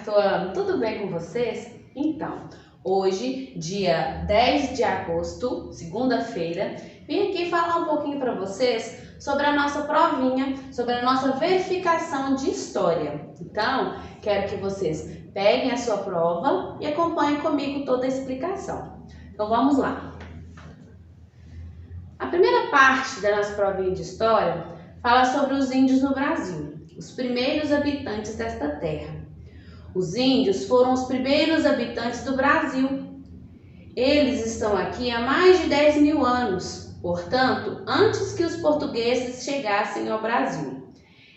turma, tudo bem com vocês? Então, hoje, dia 10 de agosto, segunda-feira, vim aqui falar um pouquinho para vocês sobre a nossa provinha, sobre a nossa verificação de história. Então, quero que vocês peguem a sua prova e acompanhem comigo toda a explicação. Então, vamos lá. A primeira parte da nossa provinha de história fala sobre os índios no Brasil, os primeiros habitantes desta terra. Os índios foram os primeiros habitantes do Brasil. Eles estão aqui há mais de 10 mil anos, portanto, antes que os portugueses chegassem ao Brasil.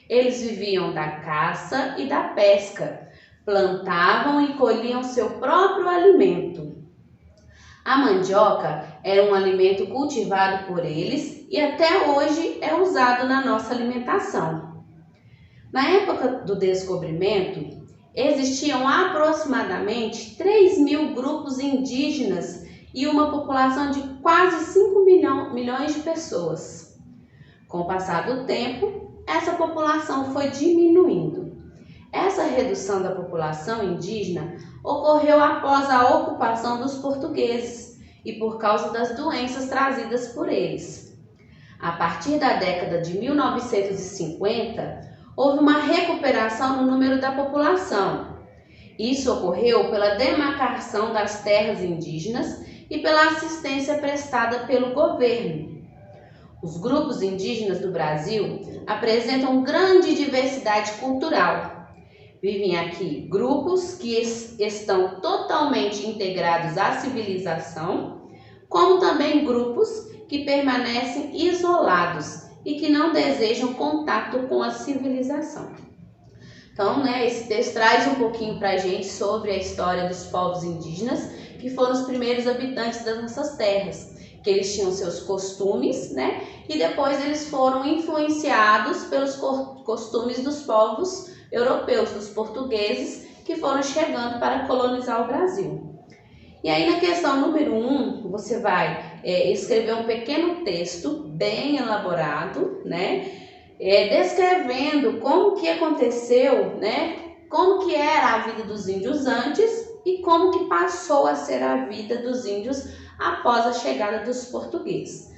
Eles viviam da caça e da pesca, plantavam e colhiam seu próprio alimento. A mandioca era um alimento cultivado por eles e até hoje é usado na nossa alimentação. Na época do descobrimento, existiam aproximadamente 3 mil grupos indígenas e uma população de quase 5 milhões de pessoas. Com o passar do tempo, essa população foi diminuindo. Essa redução da população indígena ocorreu após a ocupação dos portugueses e por causa das doenças trazidas por eles. A partir da década de 1950, houve uma recuperação no número da população. Isso ocorreu pela demarcação das terras indígenas e pela assistência prestada pelo governo. Os grupos indígenas do Brasil apresentam grande diversidade cultural. Vivem aqui grupos que estão totalmente integrados à civilização, como também grupos que permanecem isolados e que não desejam contato com a civilização. Então, esse texto traz um pouquinho para a gente sobre a história dos povos indígenas, que foram os primeiros habitantes das nossas terras, que eles tinham seus costumes, e depois eles foram influenciados pelos costumes dos povos europeus, dos portugueses, que foram chegando para colonizar o Brasil. E aí, na questão número 1, você vai escrever um pequeno texto bem elaborado, descrevendo como que aconteceu, como que era a vida dos índios antes e como que passou a ser a vida dos índios após a chegada dos portugueses.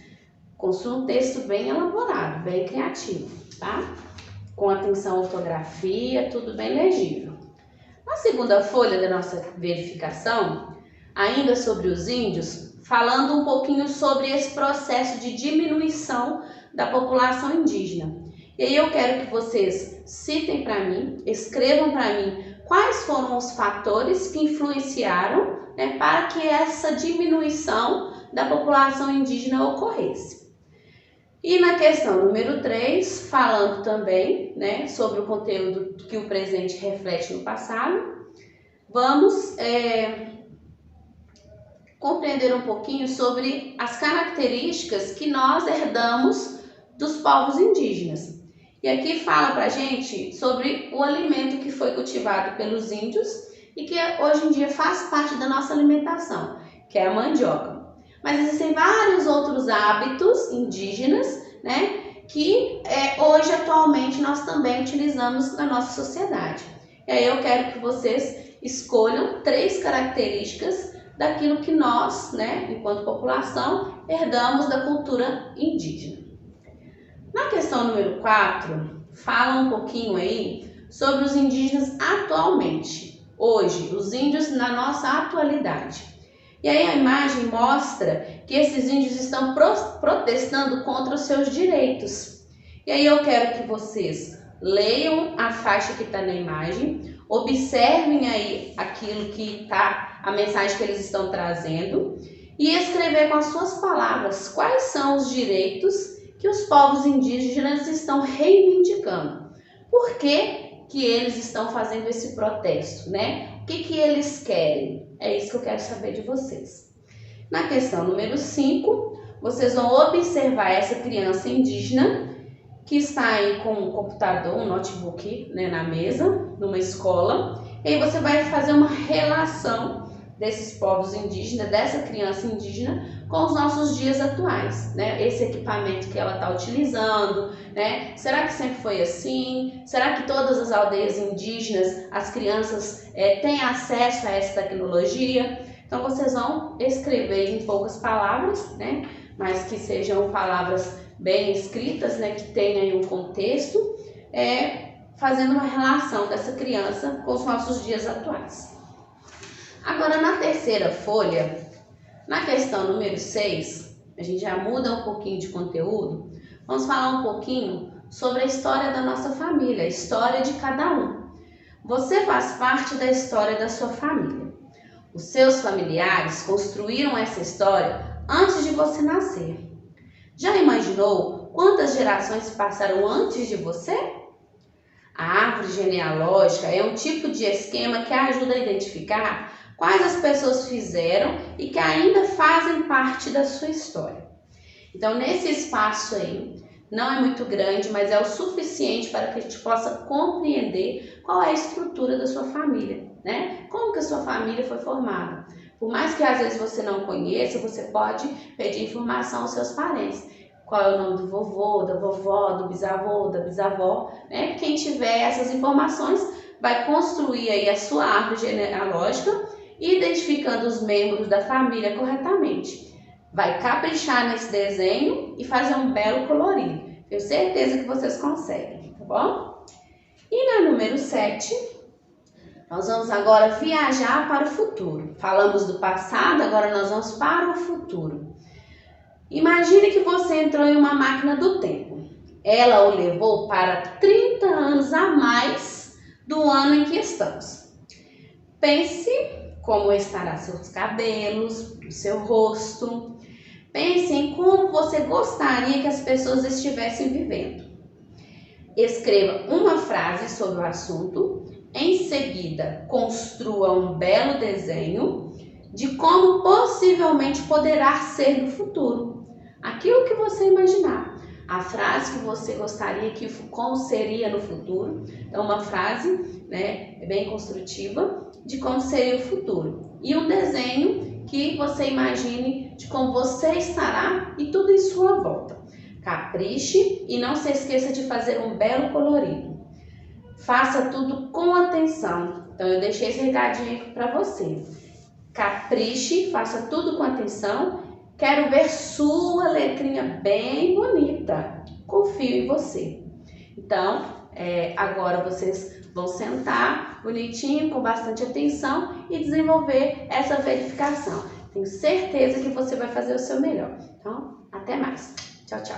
Construa um texto bem elaborado, bem criativo, tá? Com atenção à ortografia, tudo bem legível. Na segunda folha da nossa verificação, ainda sobre os índios, falando um pouquinho sobre esse processo de diminuição da população indígena. E aí eu quero que vocês citem para mim, escrevam para mim quais foram os fatores que influenciaram para que essa diminuição da população indígena ocorresse. E na questão número 3, falando também sobre o conteúdo que o presente reflete no passado, vamos compreender um pouquinho sobre as características que nós herdamos dos povos indígenas. E aqui fala pra gente sobre o alimento que foi cultivado pelos índios e que hoje em dia faz parte da nossa alimentação, que é a mandioca. Mas existem vários outros hábitos indígenas, que hoje atualmente nós também utilizamos na nossa sociedade. E aí eu quero que vocês escolham 3 características daquilo que nós, enquanto população, herdamos da cultura indígena. Na questão número 4, fala um pouquinho aí sobre os indígenas atualmente, hoje, os índios na nossa atualidade. E aí a imagem mostra que esses índios estão protestando contra os seus direitos. E aí eu quero que vocês leiam a faixa que está na imagem, observem aí aquilo que está, a mensagem que eles estão trazendo e escrever com as suas palavras quais são os direitos que os povos indígenas estão reivindicando. Por que eles estão fazendo esse protesto, O que eles querem? É isso que eu quero saber de vocês. Na questão número 5, vocês vão observar essa criança indígena que está aí com um computador, um notebook na mesa, numa escola. E aí você vai fazer uma relação desses povos indígenas, dessa criança indígena, com os nossos dias atuais, né? Esse equipamento que ela está utilizando, né? Será que sempre foi assim? Será que todas as aldeias indígenas, as crianças têm acesso a essa tecnologia? Então vocês vão escrever em poucas palavras, né? Mas que sejam palavras bem escritas, né? Que tenham aí um contexto, fazendo uma relação dessa criança com os nossos dias atuais. Agora, na terceira folha, na questão número 6, a gente já muda um pouquinho de conteúdo. Vamos falar um pouquinho sobre a história da nossa família, a história de cada um. Você faz parte da história da sua família. Os seus familiares construíram essa história antes de você nascer. Já imaginou quantas gerações passaram antes de você? A árvore genealógica é um tipo de esquema que ajuda a identificar quais as pessoas fizeram e que ainda fazem parte da sua história. Então, nesse espaço aí, não é muito grande, mas é o suficiente para que a gente possa compreender qual é a estrutura da sua família, né? Como que a sua família foi formada. Por mais que às vezes você não conheça, você pode pedir informação aos seus parentes. Qual é o nome do vovô, da vovó, do bisavô, da bisavó, né? Quem tiver essas informações vai construir aí a sua árvore genealógica, identificando os membros da família corretamente. Vai caprichar nesse desenho e fazer um belo colorido. Tenho certeza que vocês conseguem, tá bom? E na número 7, nós vamos agora viajar para o futuro. Falamos do passado, agora nós vamos para o futuro. Imagine que você entrou em uma máquina do tempo. Ela o levou para 30 anos a mais do ano em que estamos. Pense como estará seus cabelos, o seu rosto. Pense em como você gostaria que as pessoas estivessem vivendo. Escreva uma frase sobre o assunto. Em seguida, construa um belo desenho de como possivelmente poderá ser no futuro. Aquilo que você imaginar. A frase que você gostaria que como seria no futuro. Então, uma frase, né, bem construtiva de como seria o futuro. E um desenho que você imagine de como você estará e tudo em sua volta. Capriche e não se esqueça de fazer um belo colorido. Faça tudo com atenção. Então, eu deixei esse recadinho aqui para você. Capriche, faça tudo com atenção. Quero ver sua letrinha bem bonita. Confio em você. Então, agora vocês vão sentar bonitinho, com bastante atenção e desenvolver essa verificação. Tenho certeza que você vai fazer o seu melhor. Então, até mais. Tchau, tchau.